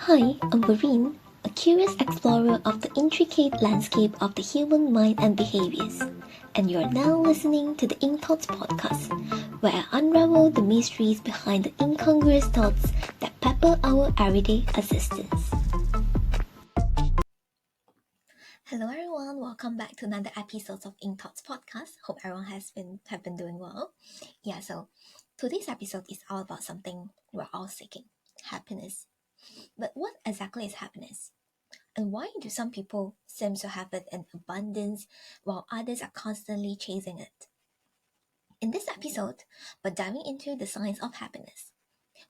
Hi, I'm Vareen, a curious explorer of the intricate landscape of the human mind and behaviors, and you're now listening to the Ink Thoughts podcast, where I unravel the mysteries behind the incongruous thoughts that pepper our everyday existence. Hello everyone, welcome back to another episode of Ink Thoughts podcast. Hope everyone have been doing well. So today's episode is all about something we're all seeking: happiness. But what exactly is happiness? And why do some people seem to have it in abundance while others are constantly chasing it? In this episode, we're diving into the science of happiness.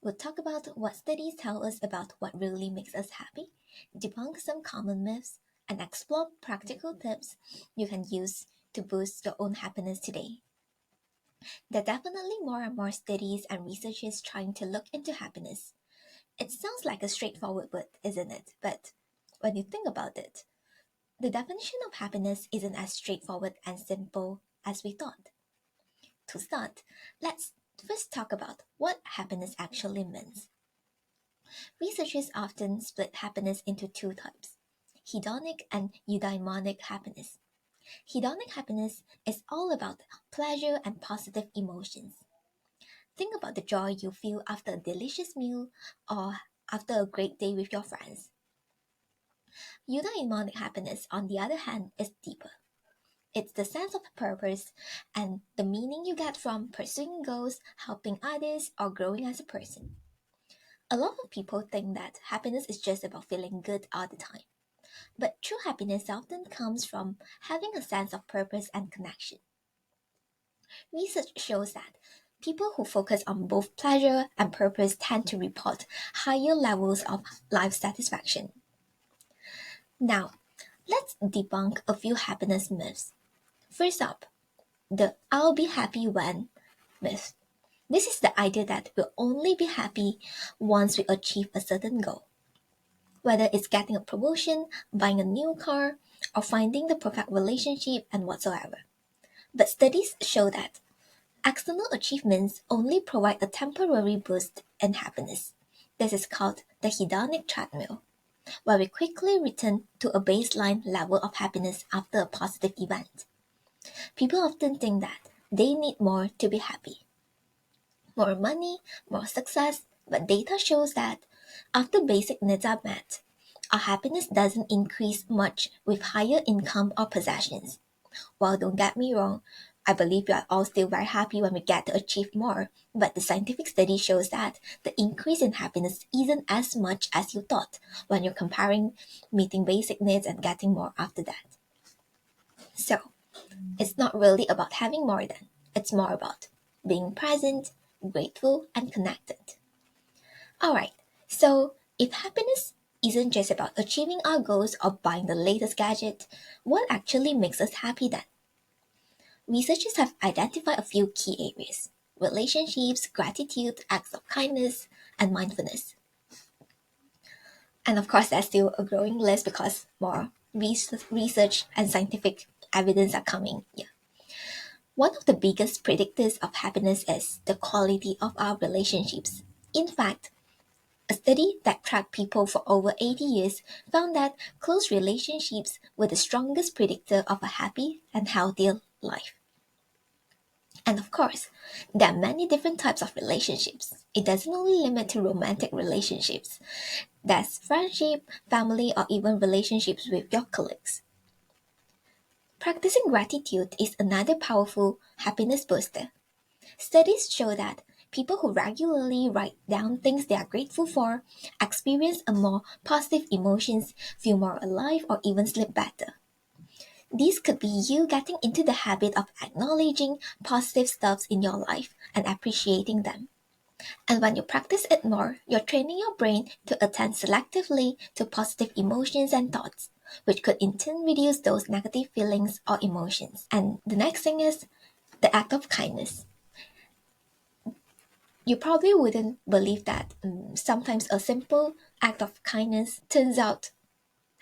We'll talk about what studies tell us about what really makes us happy, debunk some common myths, and explore practical tips you can use to boost your own happiness today. There are definitely more and more studies and researchers trying to look into happiness. It sounds like a straightforward word, isn't it? But when you think about it, the definition of happiness isn't as straightforward and simple as we thought. To start, let's first talk about what happiness actually means. Researchers often split happiness into two types: hedonic and eudaimonic happiness. Hedonic happiness is all about pleasure and positive emotions. Think about the joy you feel after a delicious meal or after a great day with your friends. Eudaimonic happiness, on the other hand, is deeper. It's the sense of purpose and the meaning you get from pursuing goals, helping others, or growing as a person. A lot of people think that happiness is just about feeling good all the time. But true happiness often comes from having a sense of purpose and connection. Research shows that people who focus on both pleasure and purpose tend to report higher levels of life satisfaction. Now, let's debunk a few happiness myths. First up, the "I'll be happy when" myth. This is the idea that we'll only be happy once we achieve a certain goal. Whether it's getting a promotion, buying a new car, or finding the perfect relationship and whatsoever. But studies show that external achievements only provide a temporary boost in happiness. This is called the hedonic treadmill, where we quickly return to a baseline level of happiness after a positive event. People often think that they need more to be happy: more money, more success, but data shows that after basic needs are met, our happiness doesn't increase much with higher income or possessions. Well, don't get me wrong, I believe we are all still very happy when we get to achieve more, but the scientific study shows that the increase in happiness isn't as much as you thought when you're comparing meeting basic needs and getting more after that. So, it's not really about having more than, it's more about being present, grateful, and connected. Alright, so if happiness isn't just about achieving our goals or buying the latest gadget, what actually makes us happy then? Researchers have identified a few key areas: relationships, gratitude, acts of kindness, and mindfulness. And of course, there's still a growing list because more research and scientific evidence are coming. One of the biggest predictors of happiness is the quality of our relationships. In fact, a study that tracked people for over 80 years found that close relationships were the strongest predictor of a happy and healthier life. And of course, there are many different types of relationships. It doesn't only limit to romantic relationships. There's friendship, family, or even relationships with your colleagues. Practicing gratitude is another powerful happiness booster. Studies show that people who regularly write down things they are grateful for experience a more positive emotions, feel more alive, or even sleep better. This could be you getting into the habit of acknowledging positive stuffs in your life and appreciating them. And when you practice it more, you're training your brain to attend selectively to positive emotions and thoughts, which could in turn reduce those negative feelings or emotions. And the next thing is the act of kindness. You probably wouldn't believe that sometimes a simple act of kindness turns out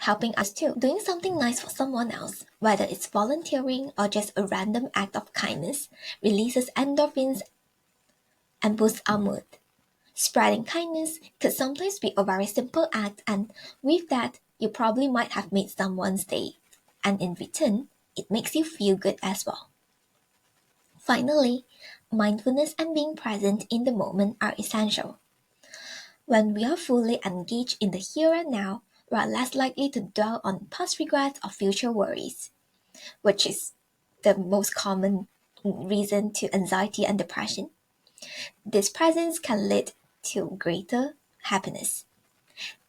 helping us too. Doing something nice for someone else, whether it's volunteering or just a random act of kindness, releases endorphins and boosts our mood. Spreading kindness could sometimes be a very simple act, and with that, you probably might have made someone's day, and in return, it makes you feel good as well. Finally, mindfulness and being present in the moment are essential. When we are fully engaged in the here and now, we are less likely to dwell on past regrets or future worries, which is the most common reason to anxiety and depression. This presence can lead to greater happiness.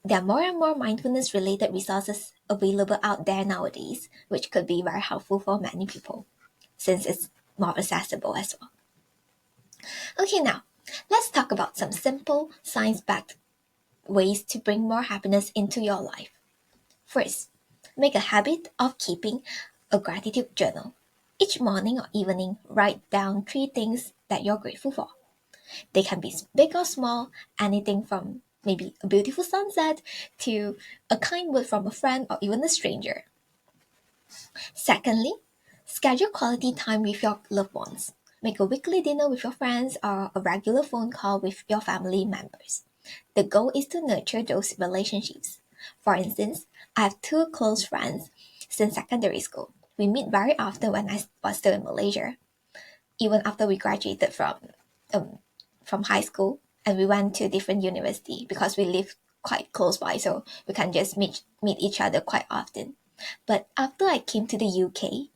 There are more and more mindfulness related resources available out there nowadays, which could be very helpful for many people since it's more accessible as well. Okay, now let's talk about some simple science backed ways to bring more happiness into your life. First, make a habit of keeping a gratitude journal. Each morning or evening, write down 3 things that you're grateful for. They can be big or small, anything from maybe a beautiful sunset to a kind word from a friend or even a stranger. Secondly, schedule quality time with your loved ones. Make a weekly dinner with your friends or a regular phone call with your family members. The goal is to nurture those relationships. For instance, I have 2 close friends since secondary school. We meet very often when I was still in Malaysia, even after we graduated from high school, and we went to different university because we live quite close by, so we can just meet each other quite often. But after I came to the UK,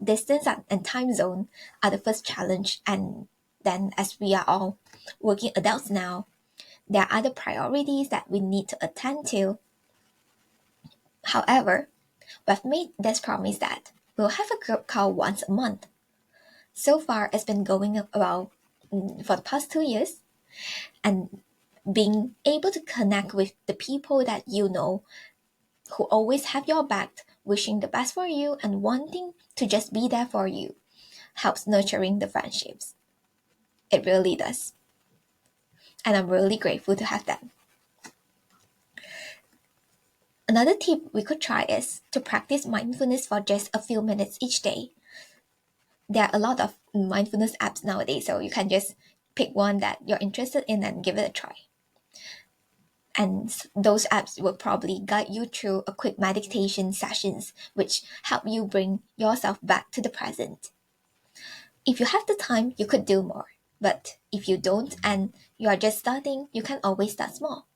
distance and time zone are the first challenge, and then as we are all working adults now, there are other priorities that we need to attend to. However, we've made this promise that we'll have a group call once a month. So far, it's been going about for the past 2 years, and being able to connect with the people that you know who always have your back, wishing the best for you and wanting to just be there for you, helps nurturing the friendships. It really does. And I'm really grateful to have that. Another tip we could try is to practice mindfulness for just a few minutes each day. There are a lot of mindfulness apps nowadays, so you can just pick one that you're interested in and give it a try. And those apps will probably guide you through a quick meditation sessions, which help you bring yourself back to the present. If you have the time, you could do more. But if you don't and you are just starting, you can always start small.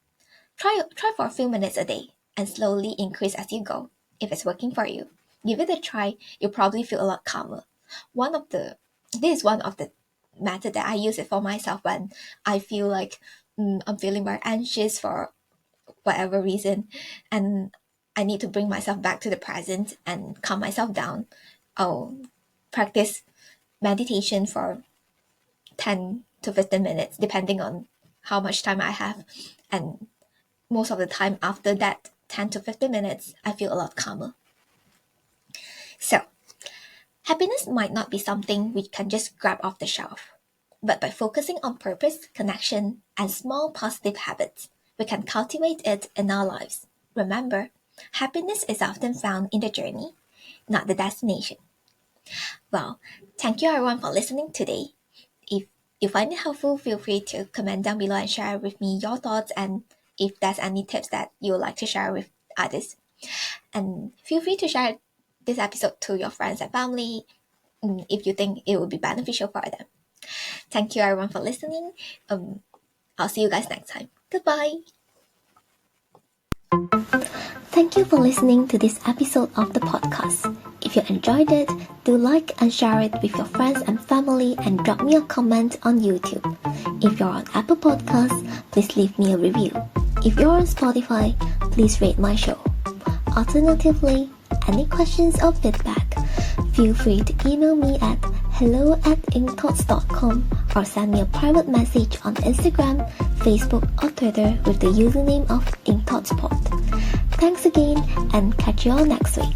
Try for a few minutes a day and slowly increase as you go. If it's working for you, give it a try. You'll probably feel a lot calmer. This is one of the method that I use it for myself when I feel like I'm feeling very anxious for whatever reason, and I need to bring myself back to the present and calm myself down. I'll practice meditation for 10 to 15 minutes, depending on how much time I have. And most of the time after that 10 to 15 minutes, I feel a lot calmer. So, happiness might not be something we can just grab off the shelf. But by focusing on purpose, connection, and small positive habits, we can cultivate it in our lives. Remember, happiness is often found in the journey, not the destination. Well, thank you everyone for listening today. If you find it helpful, feel free to comment down below and share with me your thoughts, and if there's any tips that you would like to share with others. And feel free to share this episode to your friends and family if you think it would be beneficial for them. Thank you everyone for listening. I'll see you guys next time. Goodbye. Thank you for listening to this episode of the podcast. If you enjoyed it, do like and share it with your friends and family, and drop me a comment on YouTube. If you're on Apple Podcasts, please leave me a review. If you're on Spotify, please rate my show. Alternatively, any questions or feedback, feel free to email me at hello@inkthoughts.com or send me a private message on Instagram, Facebook or Twitter with the username of inkthoughtspod. Thanks again, and catch you all next week.